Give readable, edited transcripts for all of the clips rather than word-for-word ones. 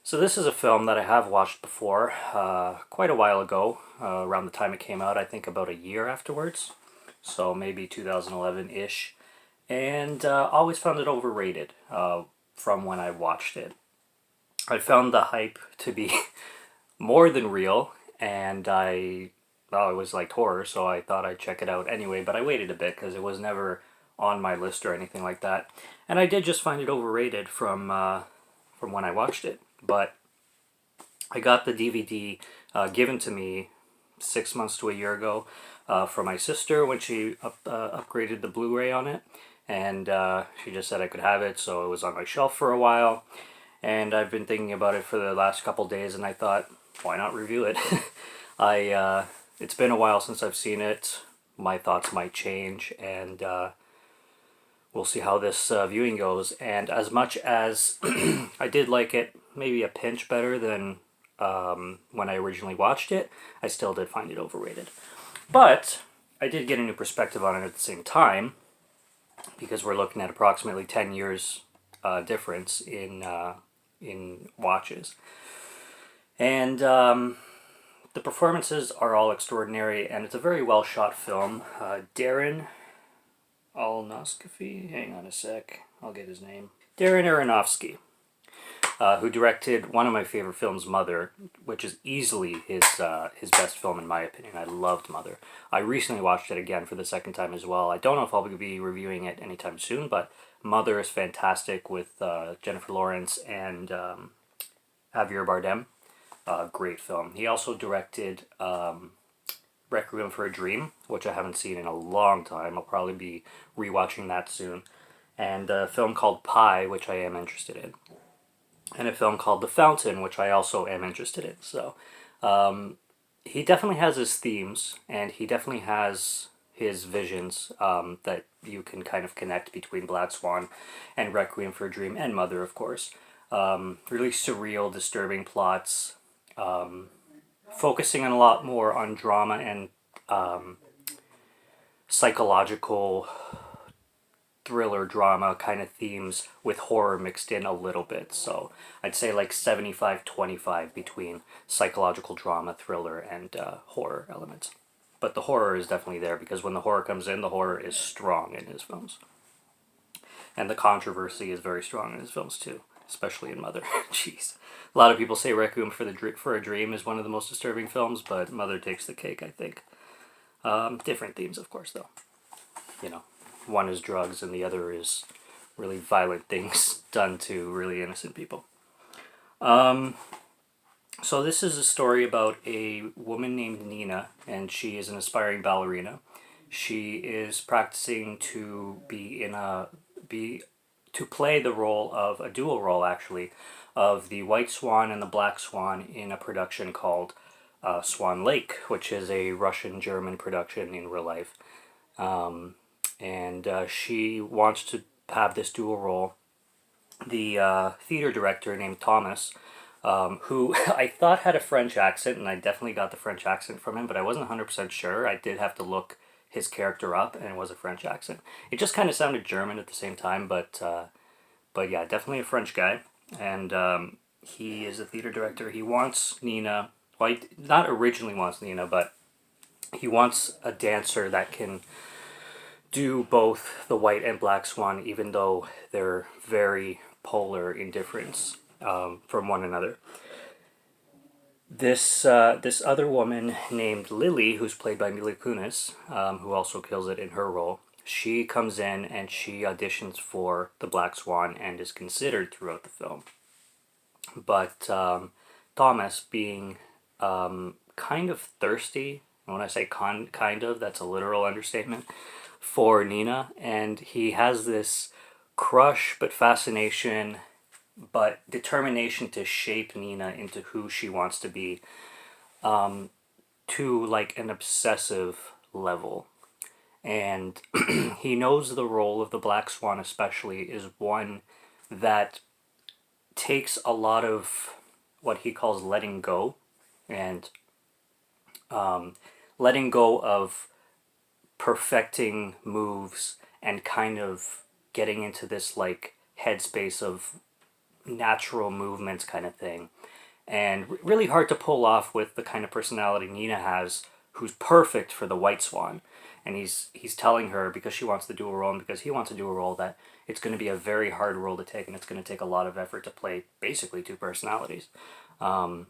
So this is a film that I have watched before, quite a while ago, around the time it came out, I think about a year afterwards, so maybe 2011-ish, and always found it overrated from when I watched it. I found the hype to be more than real, and well, it was like horror, so I thought I'd check it out anyway, but I waited a bit because it was never on my list or anything like that. And I did just find it overrated from when I watched it. But I got the DVD given to me 6 months to a year ago from my sister when she upgraded the Blu-ray on it, and she just said I could have it, so it was on my shelf for a while. And I've been thinking about it for the last couple days, and I thought, why not review it? It's been a while since I've seen it. My thoughts might change, and we'll see how this viewing goes. And as much as I did like it, maybe a pinch better than when I originally watched it, I still did find it overrated. But I did get a new perspective on it at the same time, because we're looking at approximately 10 years difference in watches. And the performances are all extraordinary, and it's a very well shot film. Darren Aronofsky, hang on a sec, I'll get his name. Darren Aronofsky, who directed one of my favorite films, Mother, which is easily his best film in my opinion. I loved Mother. I recently watched it again for the second time as well. I don't know if I'll be reviewing it anytime soon, but Mother is fantastic with Jennifer Lawrence and Javier Bardem. Great film. He also directed Requiem for a Dream, which I haven't seen in a long time. I'll probably be rewatching that soon. And a film called Pi, which I am interested in. And a film called The Fountain, which I also am interested in. So he definitely has his themes, and he definitely has his visions that you can kind of connect between Black Swan and Requiem for a Dream and Mother, of course. Really surreal, disturbing plots, focusing on a lot more on drama and psychological thriller drama kind of themes with horror mixed in a little bit. So I'd say like 75-25 between psychological drama, thriller, and horror elements. But the horror is definitely there, because when the horror comes in, the horror is strong in his films. And the controversy is very strong in his films too, especially in Mother. Jeez. A lot of people say Requiem for a Dream is one of the most disturbing films, but Mother takes the cake, I think. Different themes, of course, though. You know, one is drugs and the other is really violent things done to really innocent people. So this is a story about a woman named Nina, and she is an aspiring ballerina. She is practicing to play the role of a dual role, actually, of the White Swan and the Black Swan in a production called Swan Lake, which is a Russian-German production in real life. And she wants to have this dual role. The theater director named Thomas, who I thought had a French accent, and I definitely got the French accent from him, but I wasn't 100% sure. I did have to look his character up, and it was a French accent. It just kind of sounded German at the same time, but yeah, definitely a French guy. And he is a theater director. He wants Nina, well, he not originally wants Nina, but he wants a dancer that can do both the White and Black Swan, even though they're very polar in difference from one another. This other woman named Lily, who's played by Mila Kunis, who also kills it in her role, she comes in and she auditions for the Black Swan and is considered throughout the film. But Thomas, being kind of thirsty, and when I say kind of, that's a literal understatement, for Nina, and he has this crush but fascination but determination to shape Nina into who she wants to be, to like an obsessive level. And he knows the role of the Black Swan especially is one that takes a lot of what he calls letting go, and letting go of perfecting moves and kind of getting into this like headspace of natural movements kind of thing. And really hard to pull off with the kind of personality Nina has, who's perfect for the White Swan. And he's telling her, because she wants to do a role and because he wants to do a role, that it's going to be a very hard role to take and it's going to take a lot of effort to play basically two personalities. And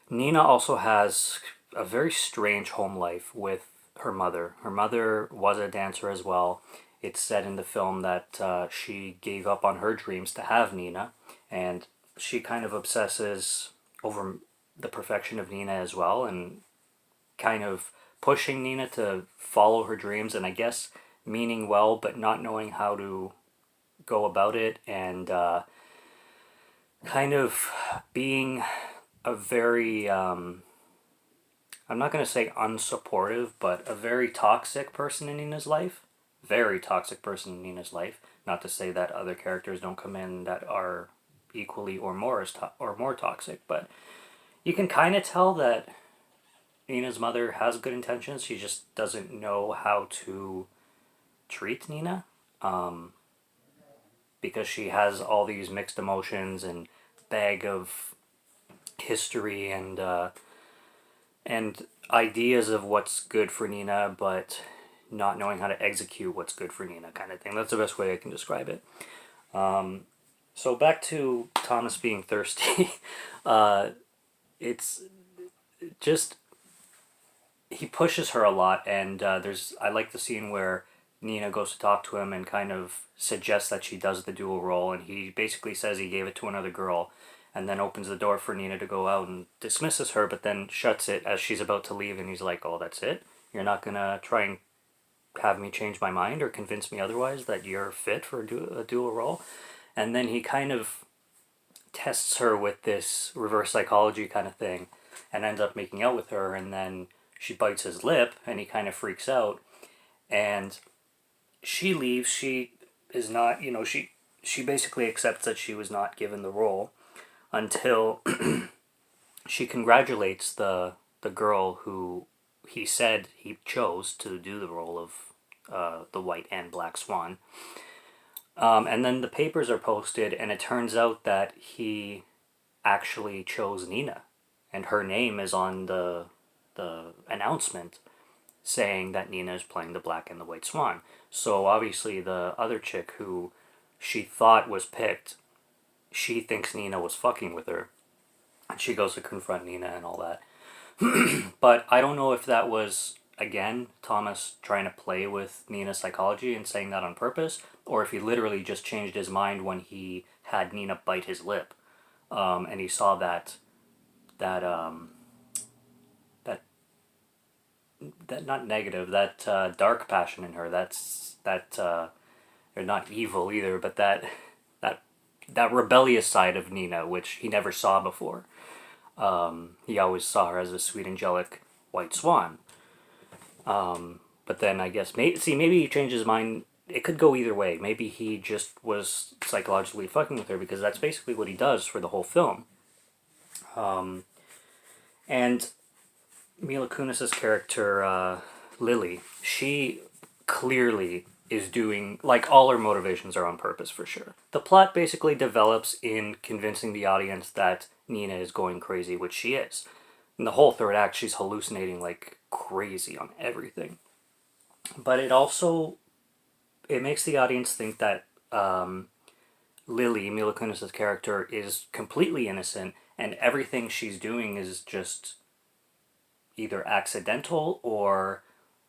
Nina also has a very strange home life with her mother. Her mother was a dancer as well. It's said in the film that she gave up on her dreams to have Nina, and she kind of obsesses over the perfection of Nina as well, and kind of pushing Nina to follow her dreams, and I guess meaning well, but not knowing how to go about it, and kind of being a very, I'm not going to say unsupportive, but a very toxic person in Nina's life. Very toxic person in Nina's life. Not to say that other characters don't come in that are equally or more or more toxic, but you can kind of tell that Nina's mother has good intentions. She just doesn't know how to treat Nina, because she has all these mixed emotions and bag of history and ideas of what's good for Nina, but not knowing how to execute what's good for Nina, kind of thing. That's the best way I can describe it. So back to Thomas being thirsty. It's just, he pushes her a lot, and I like the scene where Nina goes to talk to him and kind of suggests that she does the dual role, and he basically says he gave it to another girl, and then opens the door for Nina to go out and dismisses her, but then shuts it as she's about to leave, and he's like, oh, that's it? You're not gonna try and have me change my mind or convince me otherwise that you're fit for a dual role? And then he kind of tests her with this reverse psychology kind of thing and ends up making out with her, and then she bites his lip and he kind of freaks out, and she leaves. She is not, she basically accepts that she was not given the role until she congratulates the girl who he said he chose to do the role of the White and Black Swan. And then the papers are posted, and it turns out that he actually chose Nina, and her name is on the announcement saying that Nina is playing the Black and the White Swan. So obviously the other chick who she thought was picked, she thinks Nina was fucking with her, and she goes to confront Nina and all that. But I don't know if that was, again, Thomas trying to play with Nina's psychology and saying that on purpose, or if he literally just changed his mind when he had Nina bite his lip, and he saw that not negative, that dark passion in her. Or not evil either, but that rebellious side of Nina, which he never saw before. He always saw her as a sweet, angelic white swan. But then I guess maybe he changed his mind. It could go either way. Maybe he just was psychologically fucking with her, because that's basically what he does for the whole film. And Mila Kunis's character, Lily, she clearly is doing, like, all her motivations are on purpose for sure. The plot basically develops in convincing the audience that Nina is going crazy, which she is. In the whole third act, she's hallucinating like crazy on everything. But it makes the audience think that Lily, Mila Kunis's character, is completely innocent, and everything she's doing is just either accidental, or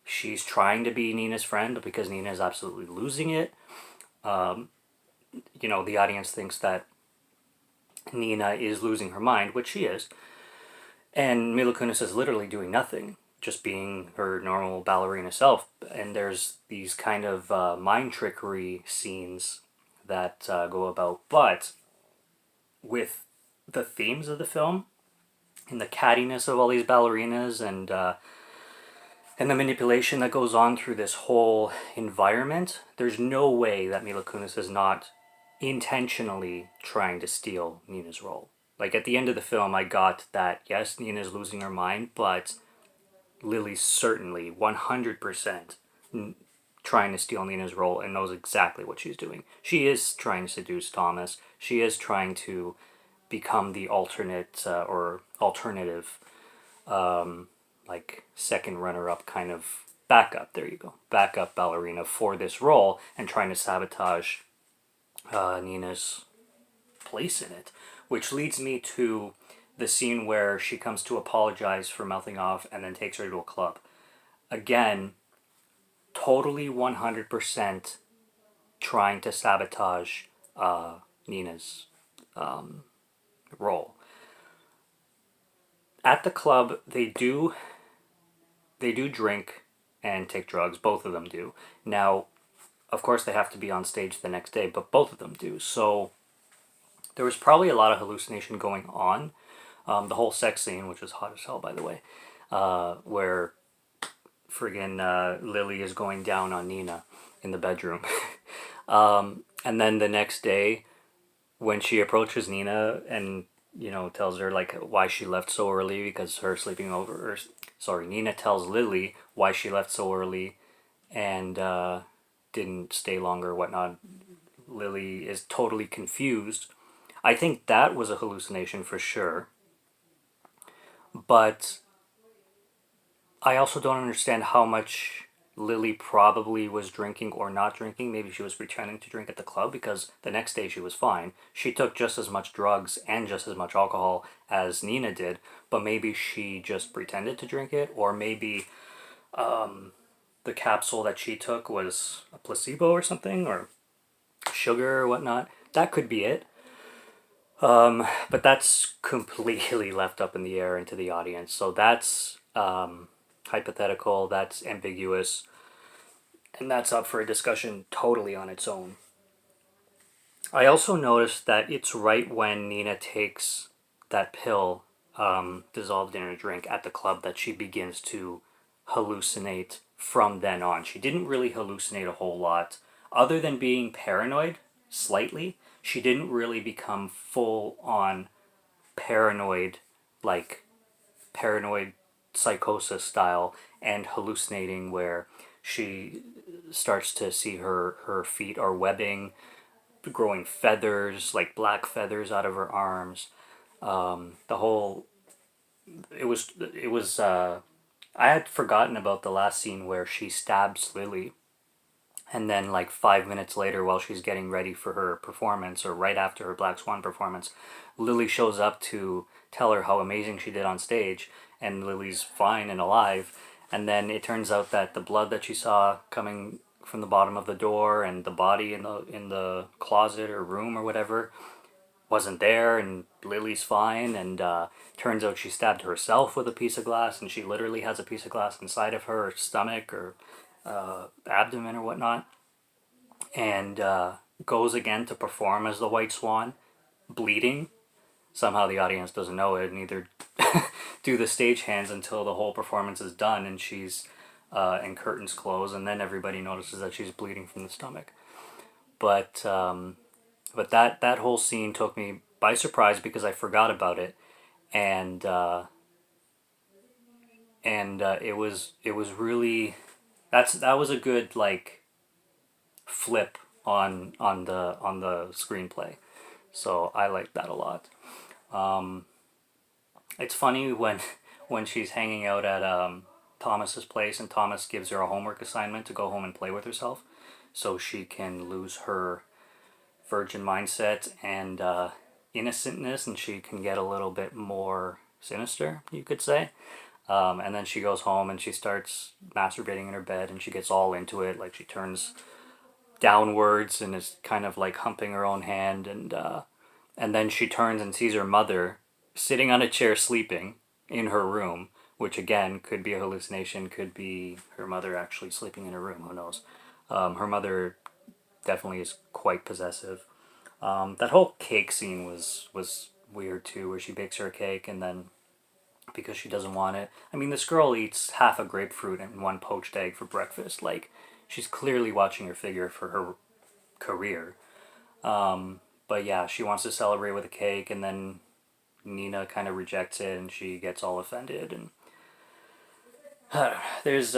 she's trying to be Nina's friend because Nina is absolutely losing it. The audience thinks that Nina is losing her mind, which she is, and Mila Kunis is literally doing nothing, just being her normal ballerina self. And there's these kind of mind trickery scenes that go about, but with the themes of the film and the cattiness of all these ballerinas and the manipulation that goes on through this whole environment, there's no way that Mila Kunis is not intentionally trying to steal Nina's role. Like, at the end of the film, I got that, yes, Nina's losing her mind, but Lily's certainly 100% trying to steal Nina's role and knows exactly what she's doing. She is trying to seduce Thomas. She is trying to become the alternate or alternative, like second runner-up kind of backup. There you go, backup ballerina for this role, and trying to sabotage Nina's place in it, which leads me to the scene where she comes to apologize for mouthing off and then takes her to a club. Again, totally 100% trying to sabotage Nina's role. At the club, they do drink and take drugs. Both of them do. Now, of course, they have to be on stage the next day, but both of them do. So there was probably a lot of hallucination going on. The whole sex scene, which is hot as hell, by the way, where friggin' Lily is going down on Nina in the bedroom. And then the next day, when she approaches Nina and, tells her, like, why she left so early because her sleeping over, or, sorry, Nina tells Lily why she left so early and didn't stay longer or whatnot. Lily is totally confused. I think that was a hallucination for sure. But I also don't understand how much Lily probably was drinking or not drinking. Maybe she was pretending to drink at the club because the next day she was fine. She took just as much drugs and just as much alcohol as Nina did, but maybe she just pretended to drink it, or maybe the capsule that she took was a placebo or something, or sugar or whatnot. That could be it. But that's completely left up in the air into the audience. So that's hypothetical, that's ambiguous, and that's up for a discussion totally on its own. I also noticed that it's right when Nina takes that pill, dissolved in her drink at the club, that she begins to hallucinate from then on. She didn't really hallucinate a whole lot, other than being paranoid slightly. She didn't really become full on paranoid, like paranoid psychosis style, and hallucinating where she starts to see her feet are webbing, growing feathers, like black feathers out of her arms. The whole it was I had forgotten about the last scene where she stabs Lily, and then like 5 minutes later, while she's getting ready for her performance, or right after her Black Swan performance, Lily shows up to tell her how amazing she did on stage, and Lily's fine and alive. And then it turns out that the blood that she saw coming from the bottom of the door and the body in the closet or room or whatever wasn't there, and Lily's fine. And turns out she stabbed herself with a piece of glass, and she literally has a piece of glass inside of her stomach or abdomen or whatnot, and goes again to perform as the White Swan, bleeding. Somehow the audience doesn't know it, and neither do the stagehands until the whole performance is done and she's and curtains close, and then everybody notices that she's bleeding from the stomach. But that whole scene took me by surprise because I forgot about it, and it was really, that was a good like flip on the screenplay. So I liked that a lot. It's funny when she's hanging out at Thomas's place, and Thomas gives her a homework assignment to go home and play with herself, so she can lose her virgin mindset and innocentness, and she can get a little bit more sinister, you could say. And then she goes home and she starts masturbating in her bed, and she gets all into it. Like, she turns downwards and is kind of like humping her own hand, and then she turns and sees her mother sitting on a chair sleeping in her room, which again could be a hallucination, could be her mother actually sleeping in her room, who knows. Her mother definitely is quite possessive. That whole cake scene was weird too, where she bakes her a cake and then, because she doesn't want it. I mean, this girl eats half a grapefruit and one poached egg for breakfast. Like, she's clearly watching her figure for her career. But yeah, she wants to celebrate with a cake, and then Nina kind of rejects it, and she gets all offended. And there's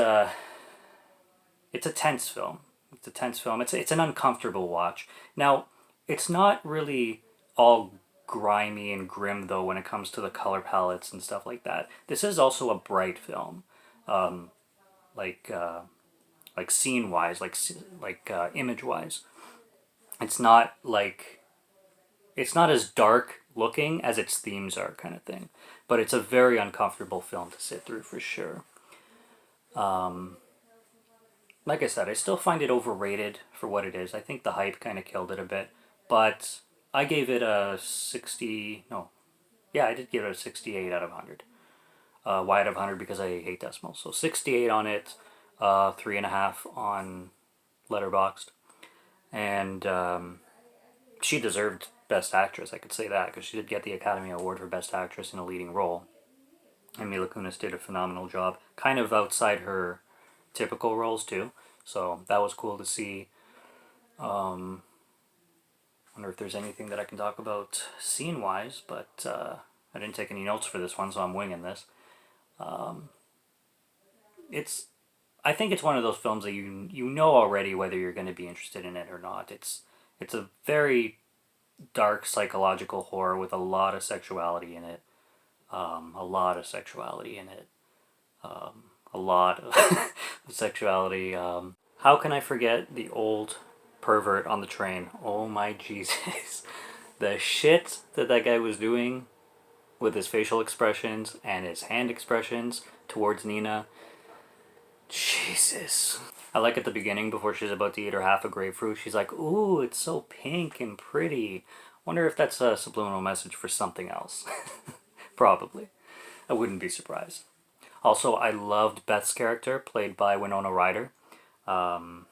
it's a tense film. It's a tense film. It's an uncomfortable watch. Now, it's not really all grimy and grim though when it comes to the color palettes and stuff like that. This is also a bright film, um, like scene wise, image wise. It's not like it's not as dark looking as its themes are, kind of thing. But it's a very uncomfortable film to sit through for sure. Like I said, I still find it overrated for what it is. I think the hype kind of killed it a bit. But I gave it a 60. No. Yeah, I did give it a 68 out of 100. Why out of 100? Because I hate decimals. So 68 on it, 3.5 on Letterboxd. And she deserved Best Actress, I could say that, because she did get the Academy Award for Best Actress in a leading role. And Mila Kunis did a phenomenal job, kind of outside her typical roles too. So that was cool to see. Wonder if there's anything that I can talk about scene-wise, but I didn't take any notes for this one, so I'm winging this. It's, I think it's one of those films that you know already whether you're going to be interested in it or not. It's a very dark psychological horror with a lot of sexuality in it. A lot of sexuality in it. A lot of sexuality. How can I forget the old pervert on the train? Oh my Jesus. The shit that guy was doing with his facial expressions and his hand expressions towards Nina. Jesus. I like at the beginning, before she's about to eat her half a grapefruit, she's like, ooh, it's so pink and pretty. Wonder if that's a subliminal message for something else. Probably. I wouldn't be surprised. Also, I loved Beth's character, played by Winona Ryder. I'm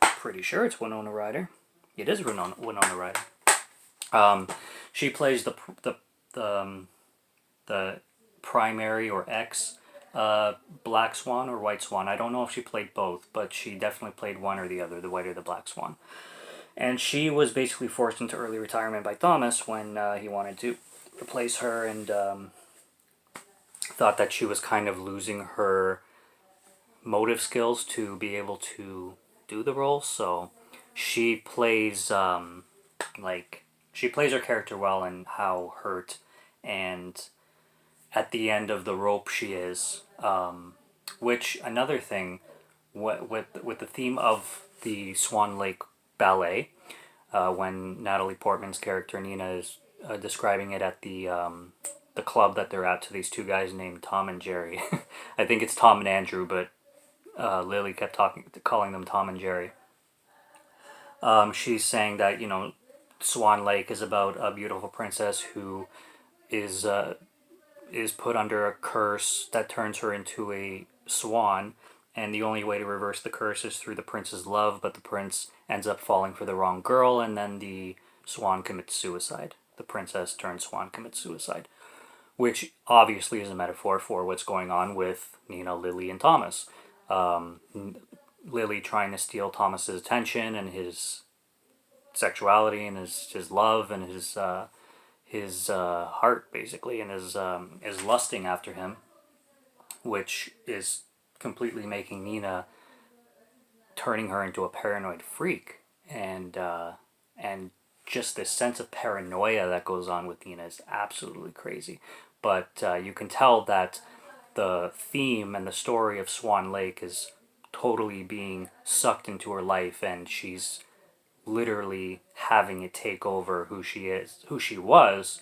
pretty sure it's Winona Ryder. It is Winona Ryder. She plays the primary or ex Black Swan or White Swan. I don't know if she played both, but she definitely played one or the other, the White or the Black Swan. And she was basically forced into early retirement by Thomas when he wanted to replace her, and thought that she was kind of losing her motive skills to be able to do the role. So she plays she plays her character well, and how hurt and at the end of the rope she is. Which, another thing, with the theme of the Swan Lake Ballet, when Natalie Portman's character Nina is describing it at the club that they're at to these two guys named Tom and Jerry. I think it's Tom and Andrew, but Lily kept calling them Tom and Jerry. She's saying that, Swan Lake is about a beautiful princess who is put under a curse that turns her into a swan, and the only way to reverse the curse is through the prince's love, but the prince ends up falling for the wrong girl, and then the swan commits suicide. The princess turned swan commits suicide, which obviously is a metaphor for what's going on with Nina, Lily, and Thomas. Lily trying to steal Thomas's attention and his sexuality and his love and his heart, basically, and is lusting after him, which is completely making Nina, turning her into a paranoid freak, and just this sense of paranoia that goes on with Nina is absolutely crazy. But you can tell that the theme and the story of Swan Lake is totally being sucked into her life, and she's literally having it take over who she was,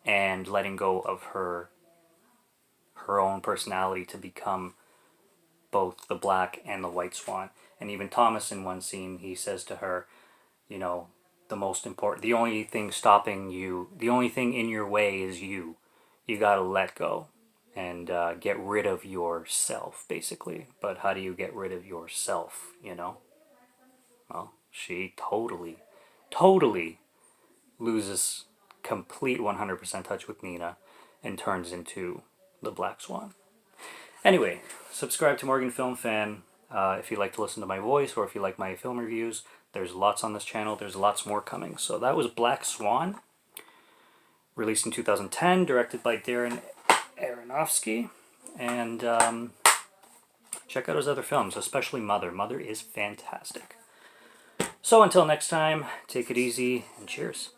and letting go of her own personality to become both the black and the white swan. And even Thomas, in one scene, he says to her, the only thing stopping you, the only thing in your way is you. You gotta let go and get rid of yourself, basically. But how do you get rid of yourself, Well, she totally loses complete 100% touch with Nina and turns into the Black Swan. Anyway, subscribe to Morgan Film Fan if you like to listen to my voice, or if you like my film reviews. There's lots on this channel. There's lots more coming. So that was Black Swan, released in 2010, directed by Darren Aronofsky. And check out his other films, especially Mother. Mother is fantastic. So until next time, take it easy and cheers.